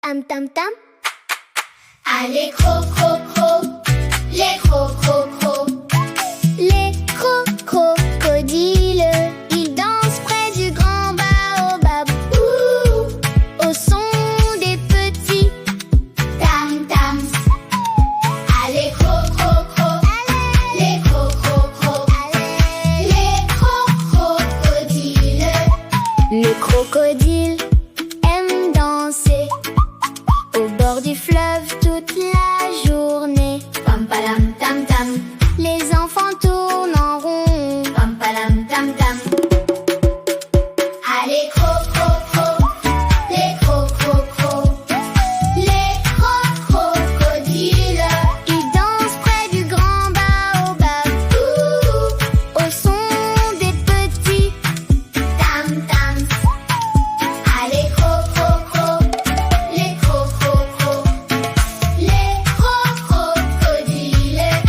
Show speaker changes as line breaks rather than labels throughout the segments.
Tam tam tam.
Allez, cro, cro, cro, les cro, cro, cro.
Les crocodiles, ils dansent près du grand baobab. Ouh, au son des petits
Tam, tam. Allez, cro, cro, cro, les cro, cro, cro. Les cro, crocodiles.
Les crocodiles aiment danser au bord du fleuve toute la journée.
Pam, palam, tam, tam.
Les enfants tournent en rond.
Pam, palam, tam, tam. Allez, cro, cro, cro, les cro, cro, cro. Les cro, crocodiles.
Ils dansent près du grand baobab. Ouh, au son des petits
Tam, tam. Allez, cro, cro, cro, les cro, cro, cro. Les cro, crocodiles.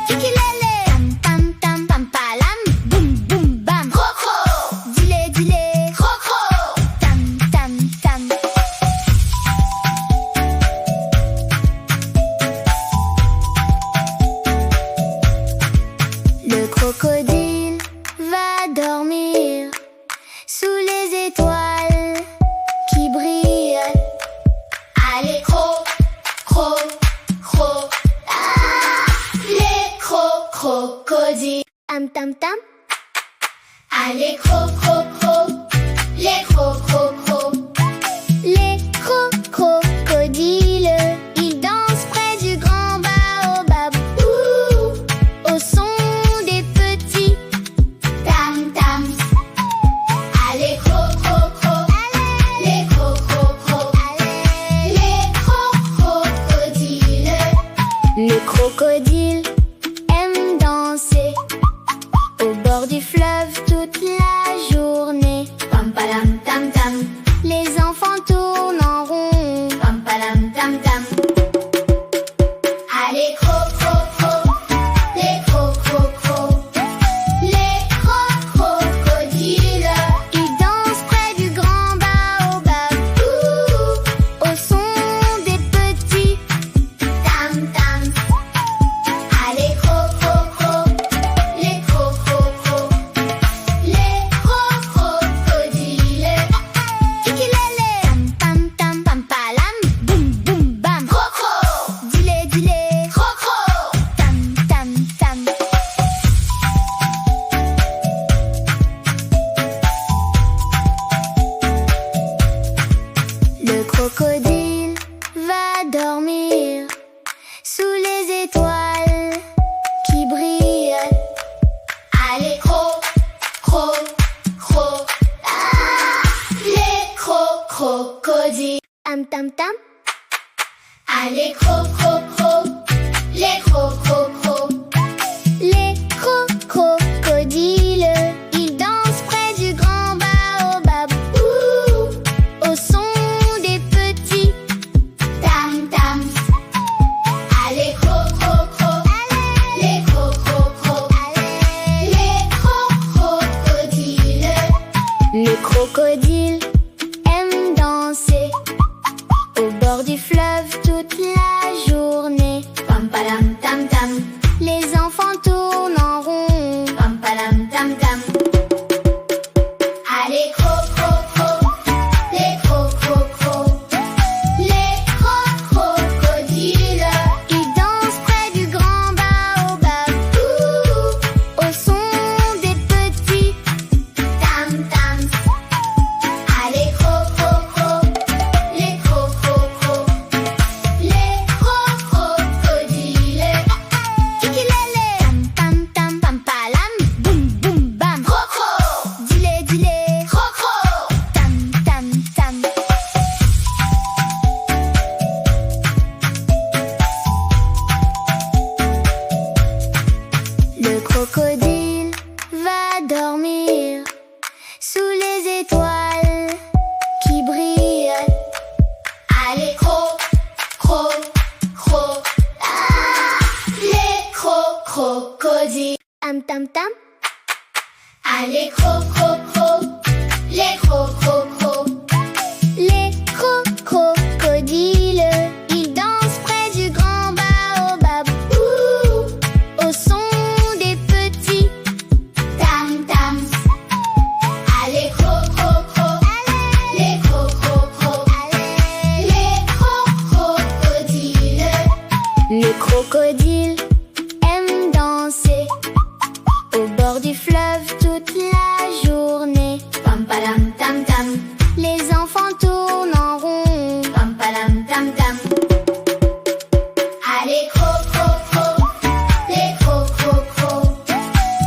Tikilele. Tam tam tam pam palam. Boum boum bam.
Croco,
Dile dile.
croco.
Tam tam tam. Le crocodile va dormir sous les étoiles qui brillent.
Allez, cro, cro, cro. Ah, les cro, crocodiles.
Tam tam tam.
Allez, cro, cro, cro, les cro, cro, cro.
Les crocodiles, ils dansent près du grand baobab. Ouh, au son des petits
Tam, tam. Allez, cro, cro, cro, les cro, cro, cro. Les cro, crocodiles.
Les crocodiles aiment danser au bord du fleuve toute la journée.
Pam, palam, tam, tam.
Les enfants tournent en rond.
Pam, palam, tam, tam. Allez, cro, cro, cro, les cro, cro, cro. Les cro, crocodiles.
Ils dansent près du grand baobab. Ouh, au son des petits
Tam, tam. Allez, cro, cro, cro, les cro, cro, cro. Les cro, crocodiles.
tikilele. Tam tam tam pam palam. Boum boum bam.
Croco,
Dile dile.
croco.
Tam tam tam. Le crocodile va dormir sous les étoiles qui brillent.
Allez, cro, cro, cro. Ah, les cro, crocodiles.
Tam tam tam.
Allez, cro, cro, cro, les cro, cro, cro.
Les crocodiles, ils dansent près du grand baobab. Ouh, au son des petits
Tam, tam. Allez, cro, cro, cro, les cro, cro, cro. Les cro, crocodiles.
Les crocodiles aiment danser au bord du fleuve toute la journée.
Pam, palam, tam, tam.
Les enfants tournent en rond.
Pam, palam, tam, tam. Allez, cro, cro, cro, les cro, cro, cro. Les cro, crocodiles.
Ils dansent près du grand baobab. Ouh, au son des petits
Tam, tam. Allez, cro, cro, cro, les cro, cro, cro. Les cro, crocodiles.
tikilele. Tam tam tam pam palam. Boum boum bam.
Croco,
Dile dile.
croco.
Tam tam tam. Le crocodile va dormir sous les étoiles qui brillent.
Allez, cro, cro, cro. Ah, les cro, crocodiles.
Tam tam tam.
Allez, cro, cro, cro, les cro, cro, cro.
Les crocodiles.
tam tam. Allez, cro-cro-cro, les cro-cro-cro,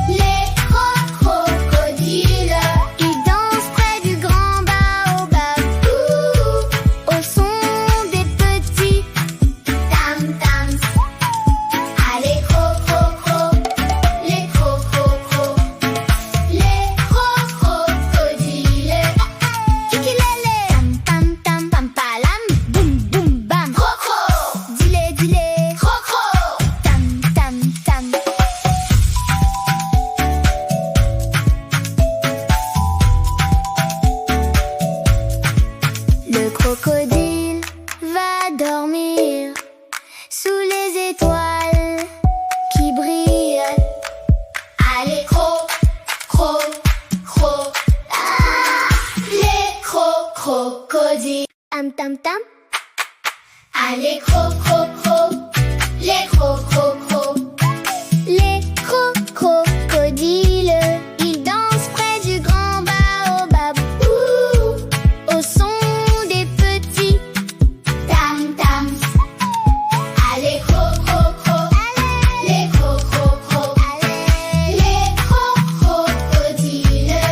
les crocodiles.
Ils dansent près du grand baobab, au son des petits
tam-tams. Allez, cro-cro-cro, les cro-cro-cro, les crocodiles.
Kikilele, tam tam tam palam, boum boum bam.
Croco,
Dile dile,
croco,
tam tam tam. Le crocodile va dormir sous les étoiles qui brillent.
allez, cro-cro-cro, les crocodiles.
Tam tam tam.
Allez, cro-cro-cro, les crocro-cro.
Les crocodiles, ils dansent près du grand baobab, au son des petits
Tam-tams. Allez, cro-cro-cro, les crocro-cro. Les crocodiles.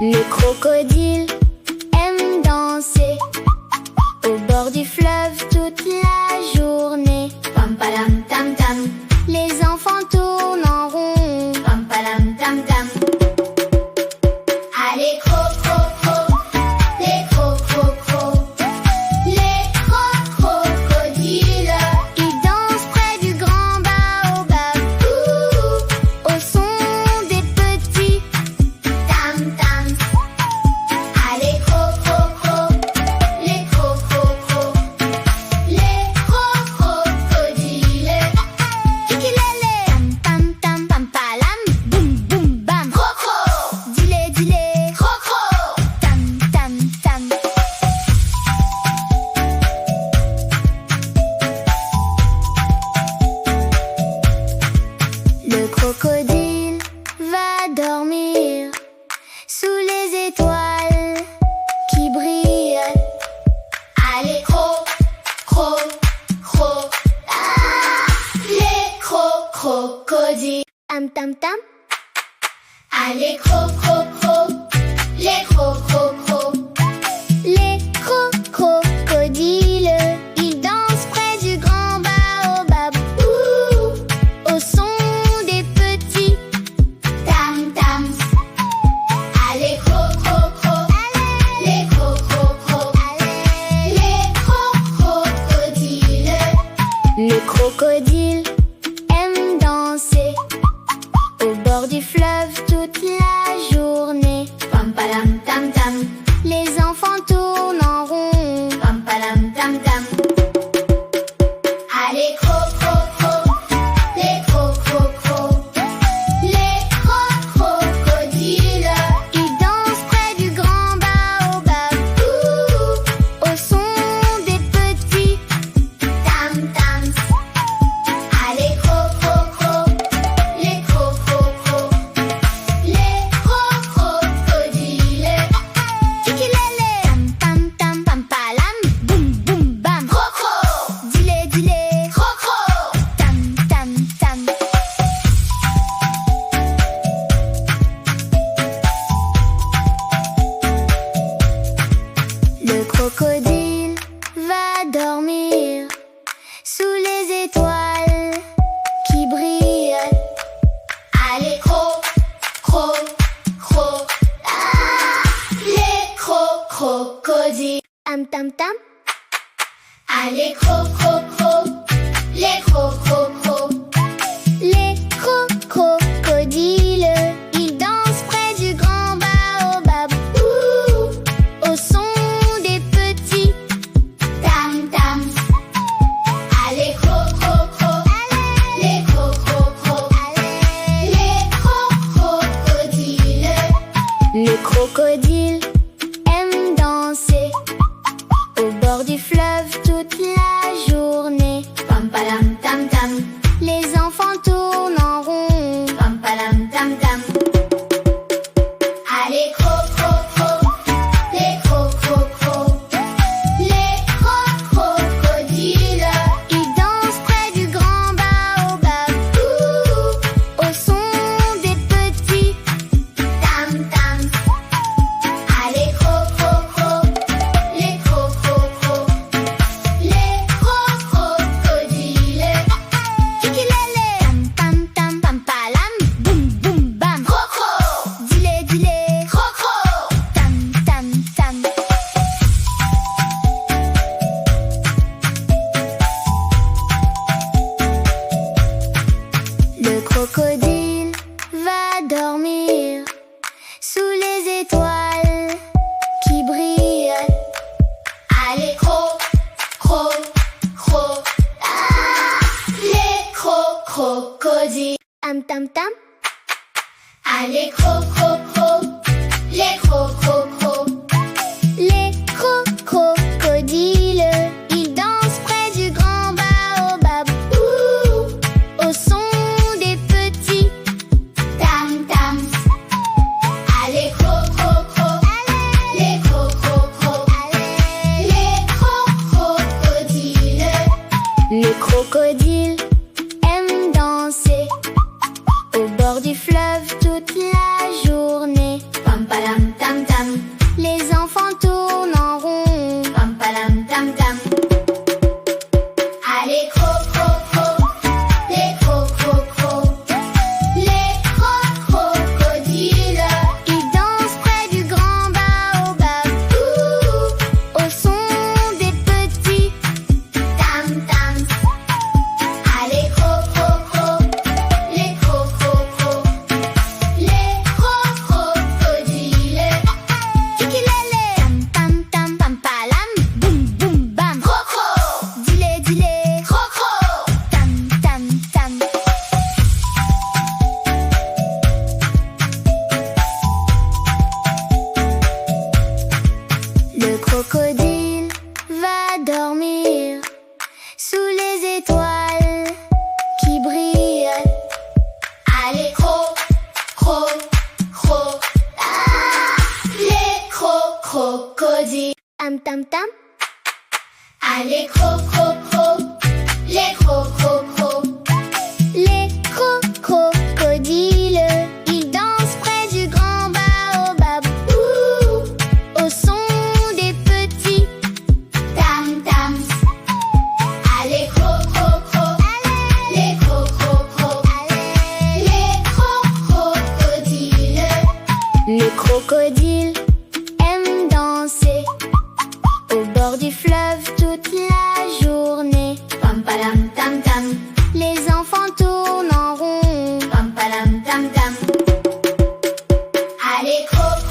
Les crocodiles aiment danser au bord du fleuve toute la journée.
Pam-palam, tam-tam.
Les enfants tournent en rond.
Pam-palam, tam-tam. Allez, cro-cro-cro, les crocro-cro. Les crocodiles.
Ils dansent près du grand baobab, au son des petits
Tam-tams. Allez, cro-cro-cro, les crocro-cro. Les crocodiles.
Kikilele, tam tam tam palam, boum boum bam.
Croco,
Dile dile,
croco.
tam tam tam. Le crocodile va dormir sous les étoiles qui brillent.
Allez, cro-cro-cro. Les crocodiles.
Tam tam tam.
Allez, cro-cro-cro, les crocro-cro.
Les crocodiles, ils dansent près du grand baobab, au son des petits
Tam-tams. Allez, cro-cro-cro, les crocro-cro. Les crocodiles.
Les crocodiles aiment danser au bord du fleuve toute la journée.
Pam-palam, tam-tam.
Les enfants tournent en rond.
Pam-palam, tam-tam. Allez, cro-cro-cro, les crocro-cro. Les crocodiles.
Ils dansent près du grand baobab, au son des petits
Tam-tams. Allez, cro-cro-cro, les crocro-cro. Les crocodiles.
Kikilele, tam tam tam palam, boum boum bam.
Croco,
Dile dile,
croco.
tam tam tam. Le crocodile va dormir sous les étoiles qui brillent.
Allez, cro-cro-cro. Les crocodiles.
Tam tam tam.
Allez, cro-cro-cro, les crocro-cro.
Les crocodiles, ils dansent près du grand baobab, au son des petits
Tam-tams. Allez, cro-cro-cro, les crocro-cro. Les crocodiles.
Les crocodiles aiment danser au bord du fleuve toute la journée.
Pam-palam, tam-tam.
Les enfants tournent en rond.
Pam-palam, tam-tam. Allez, cro-cro-cro, les crocro-cro. Les crocodiles. cro, cro, ah, les crocodiles.
Tam tam tam.
Ah, les les
Les crocodiles, ils dansent près du grand baobab. Au son des petits
tam tam. Ah, les les crocodiles.
Les crocodiles aiment danser au bord du fleuve toute la journée.
Pam palam tam tam.
Les enfants tournent en rond.
Pam palam tam tam. Ah, les les crocodiles.
Ils dansent près du grand baobab. Au son des petits
tam tam. Ah, les les crocodiles.
Tikilele, tam tam tam pam palam, boum boum bam.
Croco,
Dile dile,
croco.
tam tam tam. Le crocodile va dormir sous les étoiles qui brillent.
Ah, les ah, les crocodiles.
Tam tam tam.
Ah, les les
Les crocodiles, ils dansent près du grand baobab. Au son des petits
tam tam. Ah, les les crocodiles.
Les crocodiles aiment danser au bord du fleuve toute la journée.
Pam palam tam tam.
Les enfants tournent en rond.
Pam palam tam tam. Ah, les crocodiles.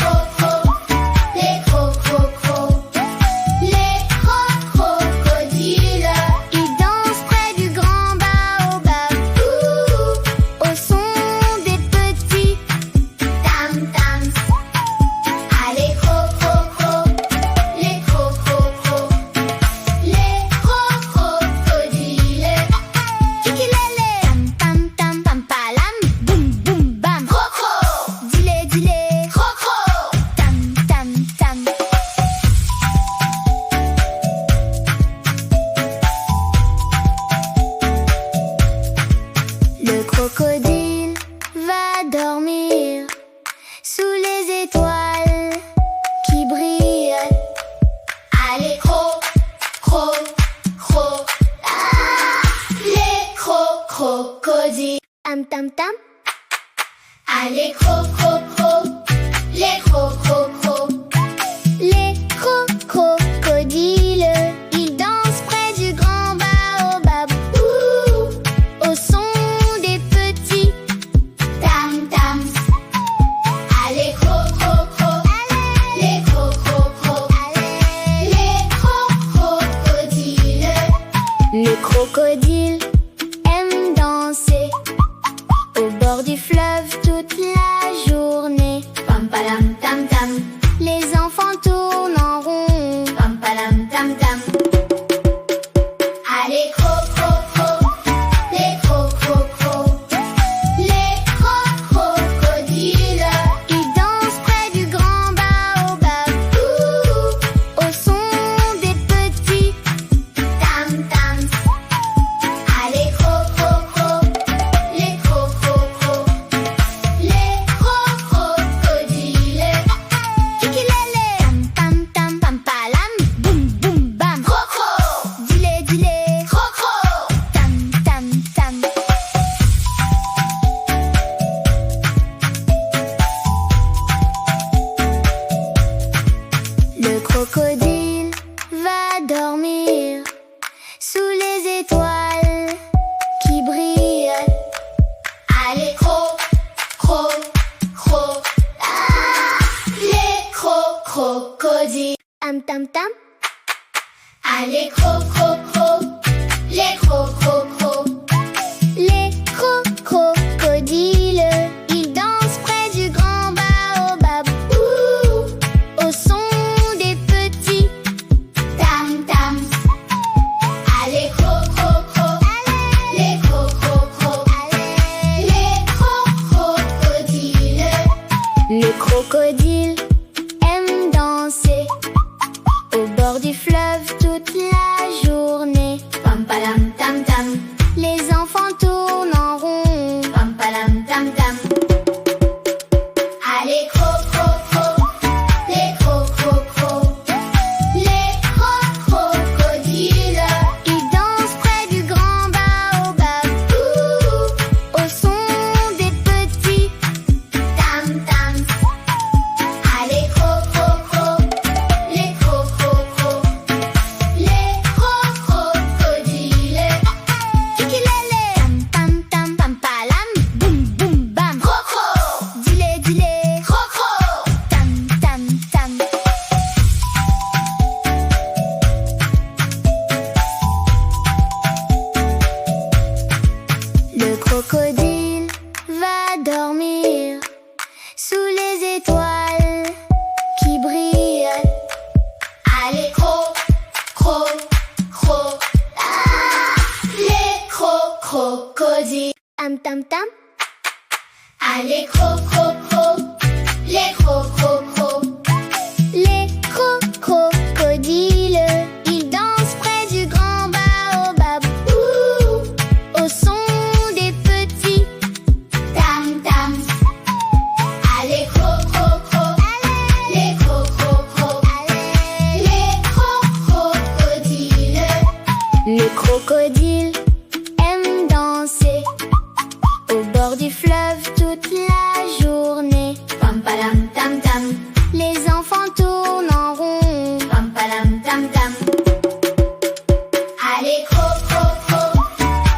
Ils dansent près du grand baobab. Au son des petits
tam tam. Ah, les les crocodiles.
Tikilele, tam tam tam pam palam, boum boum bam.
Croco,
Dile dile,
croco.
tam tam tam. Le crocodile va dormir sous les étoiles qui brillent.
Ah, les ah, les crocodiles.
Tam tam tam.
Ah, les
Les crocodiles, ils dansent près du grand baobab. Au son des petits
tam tam. Ah, les les crocodiles.
Les crocodiles aiment danser au bord du fleuve toute la journée.
Pam palam tam tam.
Les enfants tournent en rond.
Pam palam tam tam. Ah, les crocodiles.
Ils dansent près du grand baobab. Au son des petits
tam tam. Ah, les crocodiles.
Tikilele, tam tam tam pam palam, boum boum bam.
Croco,
Dile dile,
croco.
tam tam tam. Le crocodile va dormir sous les étoiles qui brillent.
Ah, les ah, les crocodiles.
Tam tam tam.
Ah, Allez, crococro, les crococros.
Les crocodiles, ils dansent près du grand baobab. Au son des petits
Tam-tam. Allez, crococro, les crococros. Les crocodiles.
les crocodiles aiment danser au bord du fleuve toute la journée.
Pam palam tam tam.
Les enfants tournent en rond.
Pam palam tam tam. Allez, crococro, les crococros. Les crocodiles.
Ils dansent près du grand baobab. Au son des petits
Tam-tam. Allez, crococro, les crococros. Les crocodiles.
Ukulélé. Tam tam tam palam. Boum boum bam.
Croco,
Dilé dilé.
croco.
Tam tam tam. Le crocodile va dormir sous les étoiles qui brillent.
Allez, cro. Ah, les crocodiles.
Tam tam tam.
Allez, crococro, les crococros.
Les crocodiles, ils dansent près du grand baobab. Au son des petits
Tam-tam. Allez, crococro, les crococros. Les crocodiles.
les crocodiles aiment danser au bord du fleuve toute la journée.
Pam palam tam tam.
Les enfants tournent en rond.
Pam palam tam tam. Allez, crococro,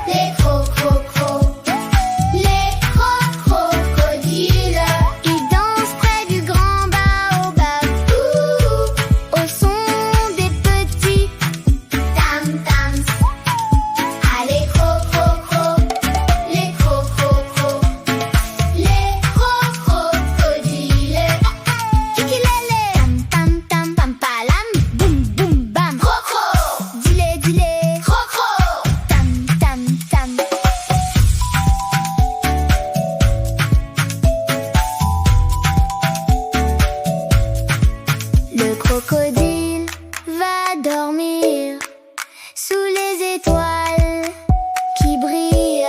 les crococros. Les crocodiles.
Ils dansent près du grand baobab. Au son des petits
Tam-tam. Allez, crococro, les crococros. Les crocodiles.
ukulélé. Tam tam tam palam. Boum boum bam.
Croco,
Dilé dilé.
croco.
Tam tam tam. Le crocodile va dormir sous les étoiles qui brillent.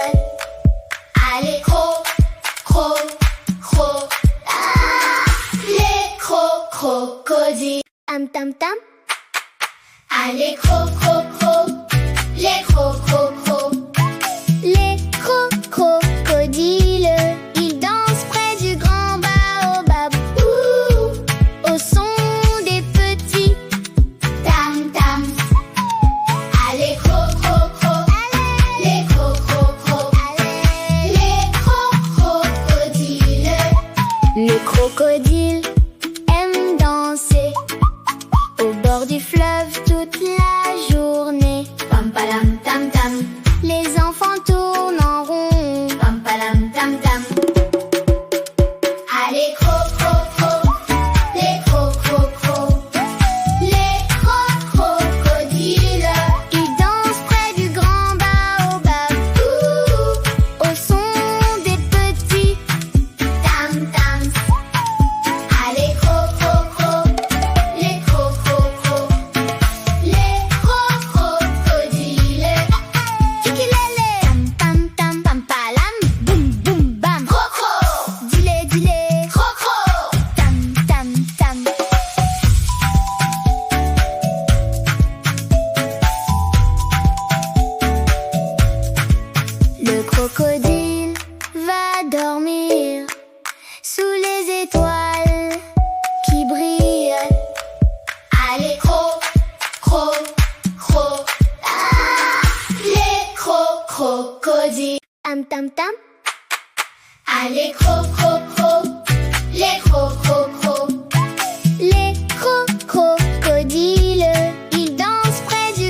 Allez, cro. Ah, les crocodiles.
Tam tam tam.
Allez, crococro, les crococros.
Les crocodiles, ils dansent près du grand baobab. Au son des petits
Tam-tam. Allez, crococro, les crococros. Les crocodiles.
les crocodiles aiment danser au bord du fleuve toute la journée.
Pam palam tam tam.
Les enfants tournent en rond.
Pam palam tam tam. Allez, crococro, les crococros. Les crocodiles.
Ils dansent près du grand baobab. Au son des petits
Tam-tam. Allez, crococro, les crococros. Les crocodiles.
ukulélé. Tam tam tam palam. Boum boum bam.
Croco,
Dilé dilé.
croco.
Tam tam tam. Le crocodile va dormir sous les étoiles qui brillent.
Allez, cro. Ah, les crocodiles.
Tam tam tam.
Allez, crococro, les crococros.
Les crocodiles, ils dansent près du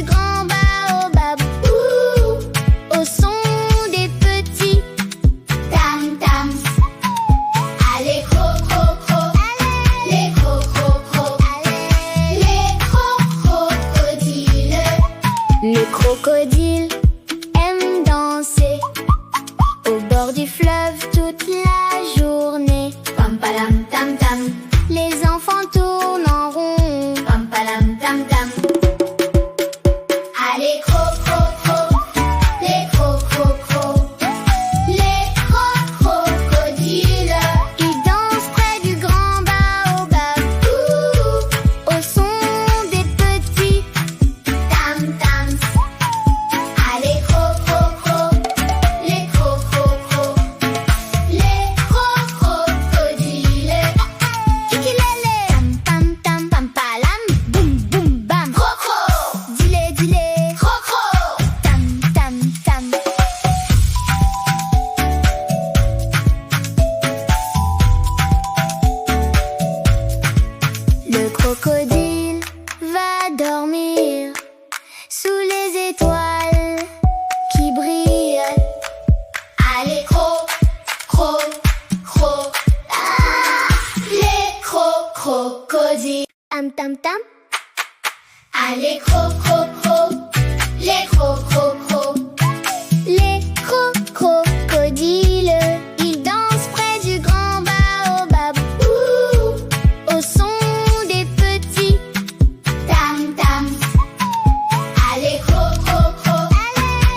Le crocodile aime danser au bord du fleuve toute la journée.
Pam palam tam tam,
Les enfants tournent en rond.
pam palam tam tam. Allez cro cro cro, les cro cro cro, les crocodiles.
Ils dansent près du grand baobab
Ouh,
au son des petits.
tam tam. Allez cro cro cro, les cro cro cro, les crocodiles.
Kikilele, tam tam tam palam, boum boum bam.
Croco,
Dile dile,
croco.
tam tam tam. Le crocodile va dormir sous les étoiles qui brillent.
Allez cro cro cro, ah, les crocodiles.
Tam tam tam.
Allez cro cro cro, les crocodiles.
Les crocodiles, ils dansent près du grand baobab
Ouh,
au son des petits.
tam tam. Allez cro cro cro,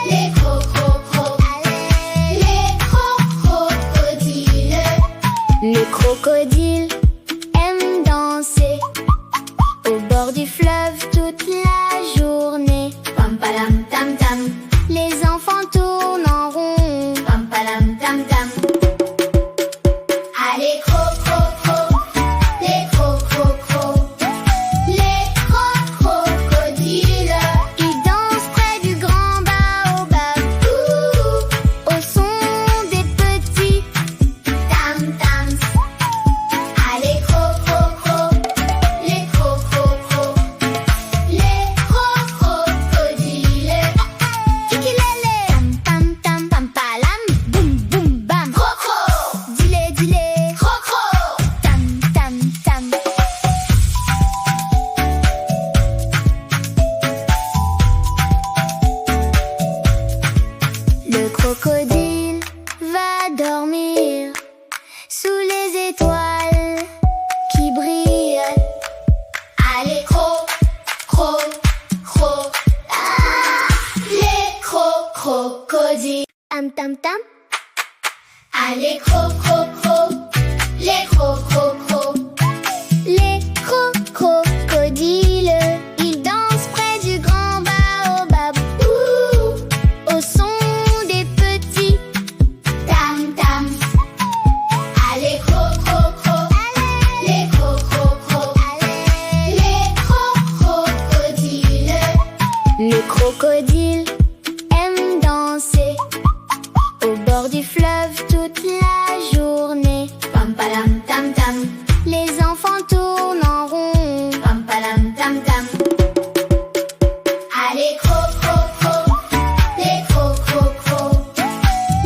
les crocodiles. Les crocodiles.
Le crocodile aime danser au bord du fleuve toute la journée.
Pam palam tam tam,
Les enfants tournent en rond.
pam palam tam tam. Allez cro cro cro, les crocodiles. Les crocodiles.
Ils dansent près du grand baobab
Ouh,
au son des petits.
tam tam. Allez cro cro cro, les crocodiles. Les crocodiles.
Kikilele, tam tam tam palam, boum boum bam.
Croco,
Dile dile,
croco.
tam tam tam. Le crocodile va dormir sous les étoiles qui brillent.
Allez cro cro cro, ah, les crocodiles.
Tam tam tam.
Allez cro cro cro, les crocodiles.
Les crocodiles, ils dansent près du grand baobab
Ouh,
au son des petits.
tam tam. Allez cro cro cro, les crocodiles. Les crocodiles.
Le crocodile aime danser au bord du fleuve toute la journée.
Pam palam tam tam,
Les enfants tournent en rond.
pam palam tam tam. Allez cro cro cro, les crocodiles.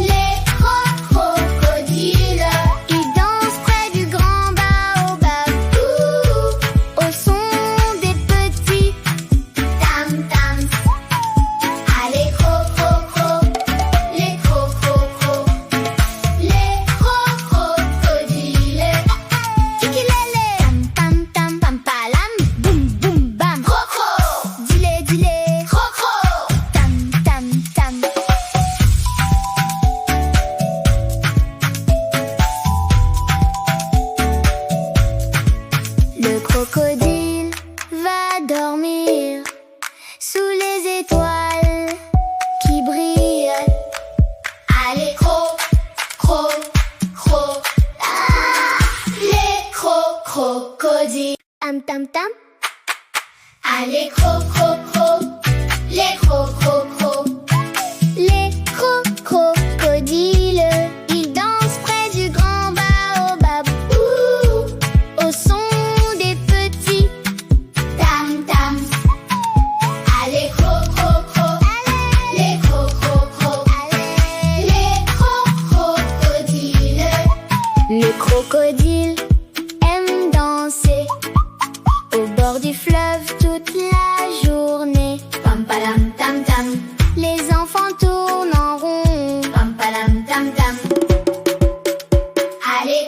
Les crocodiles.
Ils dansent près du grand baobab
Ouh,
au son des petits.
tam tam. Allez cro cro cro, les crocodiles. Les crocodiles.
Kikilele, tam tam tam palam, boum boum bam.
Croco,
Dile dile,
croco.
tam tam tam. Le crocodile va dormir sous les étoiles qui brillent.
Allez cro cro cro, ah, les crocodiles.
Tam tam tam.
Allez cro cro cro, les crocodiles.
Les crocodiles, ils dansent près du grand baobab
Ouh,
au son des petits.
tam tam. Allez cro cro cro, les crocodiles. Les crocodiles.
Le crocodile aime danser au bord du fleuve toute la journée.
tam tam.
Les enfants tournent en rond.
Pam palam tam tam. Allez,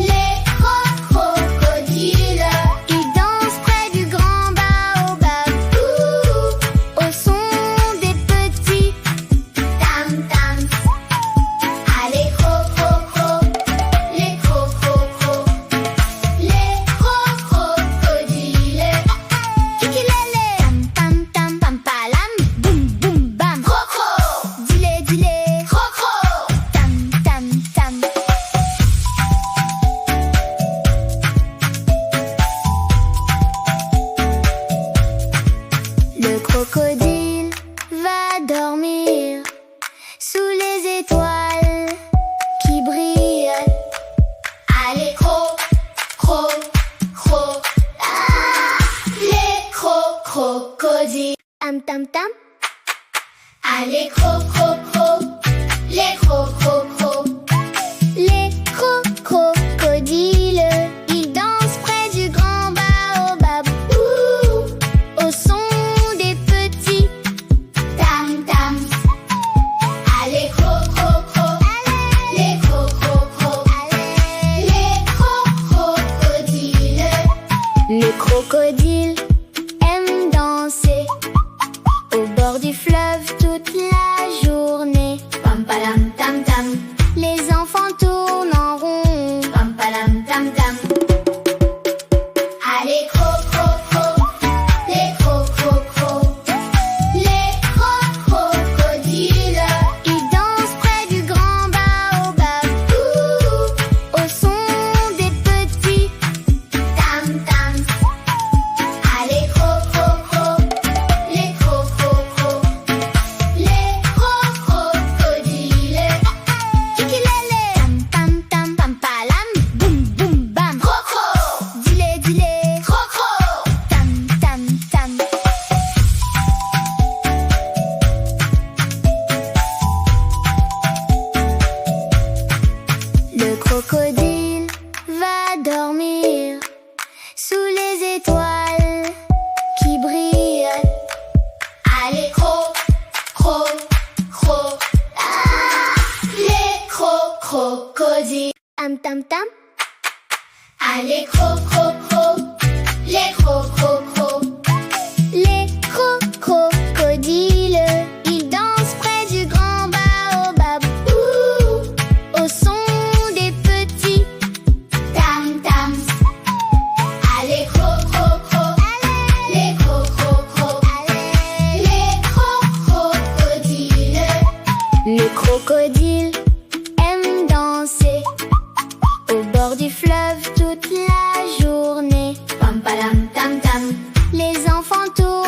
les crocodiles.
Ils dansent près du grand baobab. Au son des petits
Tam tam. Allez, les crocodiles.
Ukulélé. Tam tam tam pam palam. Boum boum bam.
Croco,
Dilé dilé.
croco.
Tam tam tam. Le crocodile va dormir sous les étoiles qui brillent.
Allez, ah, les crocodiles.
Tam tam tam.
Allez, les
Les crocodiles, ils dansent près du grand baobab. Au son des petits
tam tam. Allez, les crocodiles.
Les crocodiles aiment danser au bord du fleuve toute la journée.
Pam palam tam tam.
Les enfants tournent en rond.
Pam palam tam tam. Allez, les crocodiles.
Ils dansent près du grand baobab. Au son des petits
Tam tam. Allez, les crocodiles.
ukulélé. Tam tam tam pam palam. Boum boum bam.
Croco,
Dilé dilé.
croco.
Tam tam tam. Le crocodile va dormir sous les étoiles qui brillent.
Allez, ah, les crocodiles.
Tam tam tam.
Allez, les
Les crocodiles, ils dansent près du grand baobab. Au son des petits
tam tam. Allez, les crocodiles.
Les crocodiles aiment danser au bord du fleuve toute la journée.
Pam palam tam tam.
Les enfants tournent